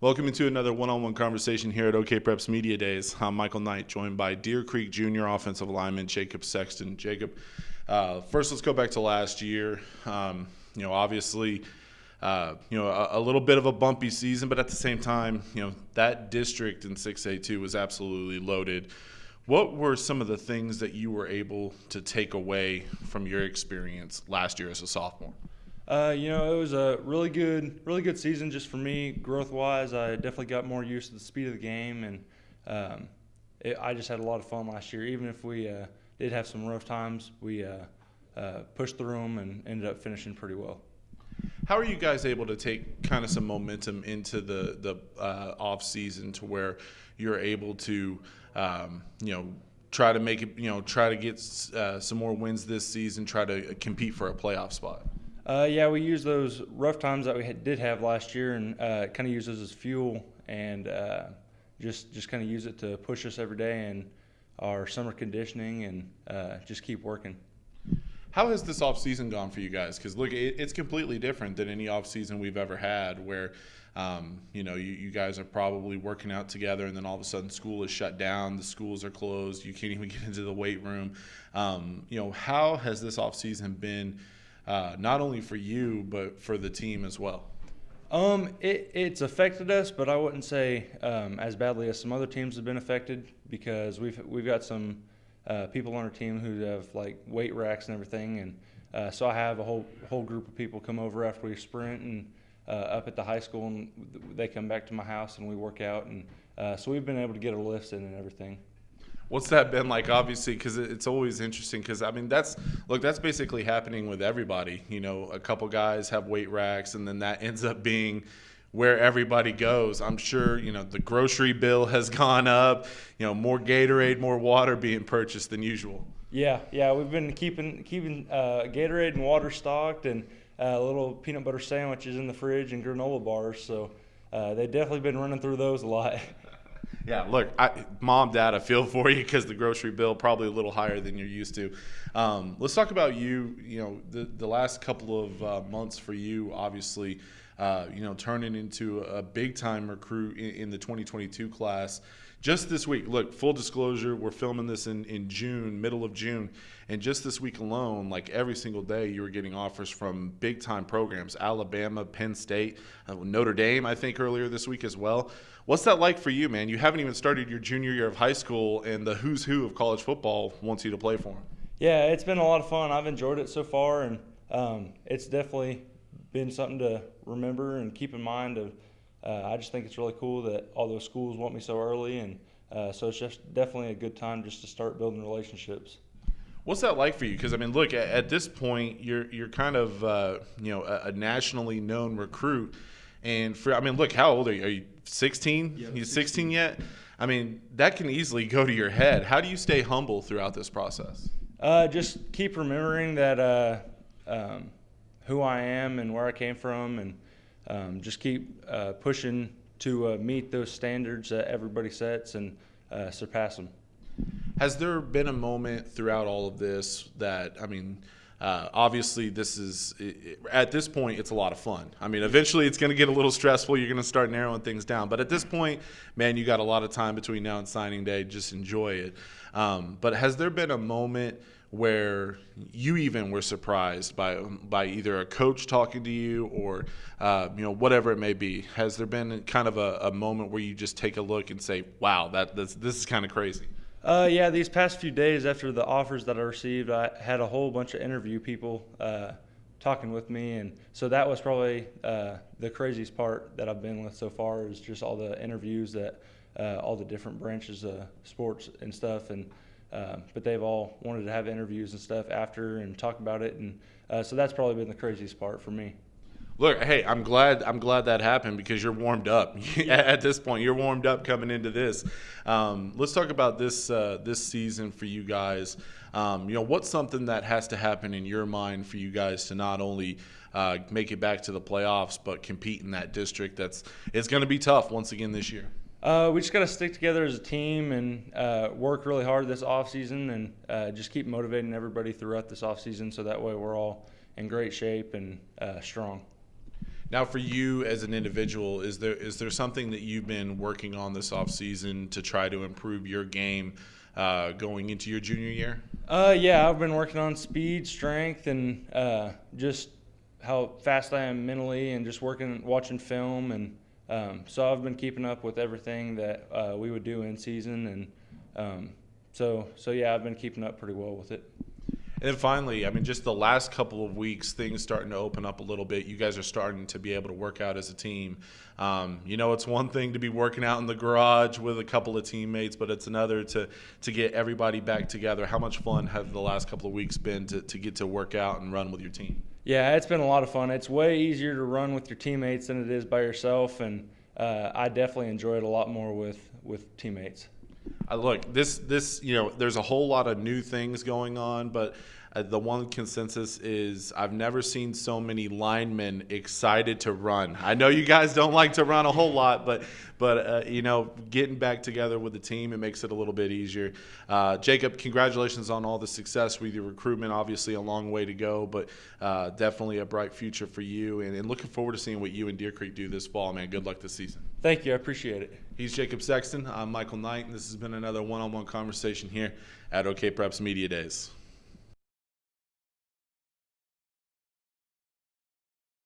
Welcome into another one-on-one conversation here at OKPreps Media Days. I'm Michael Knight, joined by Deer Creek Junior offensive lineman Jacob Sexton. Jacob, first let's go back to last year. Obviously, a little bit of a bumpy season, but at the same time, that district in 6A2 was absolutely loaded. What were some of the things that you were able to take away from your experience last year as a sophomore? It was a really good season just for me, growth-wise. I definitely got more used to the speed of the game, and I just had a lot of fun last year. Even if we did have some rough times, we pushed through them and ended up finishing pretty well. How are you guys able to take kind of some momentum into the off season to where you're able to, try to make it, try to get some more wins this season, try to compete for a playoff spot? We used those rough times that we did have last year and kind of use those as fuel and just kind of use it to push us every day in our summer conditioning and just keep working. How has this offseason gone for you guys? Because, look, it's completely different than any offseason we've ever had where, you guys are probably working out together and then all of a sudden school is shut down, the schools are closed, you can't even get into the weight room. How has this offseason been not only for you but for the team as well? It's affected us, but I wouldn't say as badly as some other teams have been affected because we've got some people on our team who have like weight racks and everything, and so I have a whole group of people come over after we sprint and up at the high school, and they come back to my house and we work out, and so we've been able to get our lifts in and everything. What's that been like, obviously, because it's always interesting because, that's basically happening with everybody. A couple guys have weight racks, and then that ends up being where everybody goes. I'm sure, the grocery bill has gone up, more Gatorade, more water being purchased than usual. Yeah, we've been keeping Gatorade and water stocked and little peanut butter sandwiches in the fridge and granola bars, so they've definitely been running through those a lot. Yeah, look, Mom, Dad, I feel for you because the grocery bill probably a little higher than you're used to. Let's talk about you. The last couple of months for you, obviously, turning into a big-time recruit in the 2022 class. Just this week, look, full disclosure, we're filming this in June, middle of June, and just this week alone, like every single day, you were getting offers from big-time programs, Alabama, Penn State, Notre Dame, I think, earlier this week as well. What's that like for you, man? You haven't even started your junior year of high school, and the who's who of college football wants you to play for them. Yeah, it's been a lot of fun. I've enjoyed it so far, and it's definitely been something to remember and keep in mind. I just think it's really cool that all those schools want me so early, and so it's just definitely a good time just to start building relationships. What's that like for you? Because, look, at this point, you're kind of, a nationally known recruit. And look, how old are you? Are you 16? Yeah, you 16 yet? That can easily go to your head. How do you stay humble throughout this process? Just keep remembering that who I am and where I came from, and just keep pushing to meet those standards that everybody sets and surpass them. Has there been a moment throughout all of this that, obviously this is, at this point, it's a lot of fun. Eventually it's going to get a little stressful. You're going to start narrowing things down. But at this point, man, you got a lot of time between now and signing day. Just enjoy it. But has there been a moment where you even were surprised by either a coach talking to you or, whatever it may be? Has there been kind of a moment where you just take a look and say, wow, this is kind of crazy? These past few days after the offers that I received, I had a whole bunch of interview people talking with me, and so that was probably the craziest part that I've been with so far is just all the interviews that all the different branches of sports and stuff, and but they've all wanted to have interviews and stuff after and talk about it, and so that's probably been the craziest part for me. Look, hey, I'm glad that happened because you're warmed up. At this point, you're warmed up coming into this. Let's talk about this season for you guys. What's something that has to happen in your mind for you guys to not only make it back to the playoffs but compete in that district? It's going to be tough once again this year. We just got to stick together as a team and work really hard this offseason and just keep motivating everybody throughout this offseason so that way we're all in great shape and strong. Now, for you as an individual, is there something that you've been working on this offseason to try to improve your game going into your junior year? Yeah, I've been working on speed, strength, and just how fast I am mentally, and just watching film, and so I've been keeping up with everything that we would do in season, and so yeah, I've been keeping up pretty well with it. And then finally, I mean, just the last couple of weeks, things starting to open up a little bit. You guys are starting to be able to work out as a team. It's one thing to be working out in the garage with a couple of teammates, but it's another to get everybody back together. How much fun have the last couple of weeks been to get to work out and run with your team? Yeah, it's been a lot of fun. It's way easier to run with your teammates than it is by yourself, and I definitely enjoy it a lot more with teammates. Look, this there's a whole lot of new things going on, but the one consensus is I've never seen so many linemen excited to run. I know you guys don't like to run a whole lot, but getting back together with the team, it makes it a little bit easier. Jacob, congratulations on all the success with your recruitment. Obviously, a long way to go, but definitely a bright future for you. And looking forward to seeing what you and Deer Creek do this fall, man. Good luck this season. Thank you. I appreciate it. He's Jacob Sexton. I'm Michael Knight, and this has been another one-on-one conversation here at OKPreps Media Days.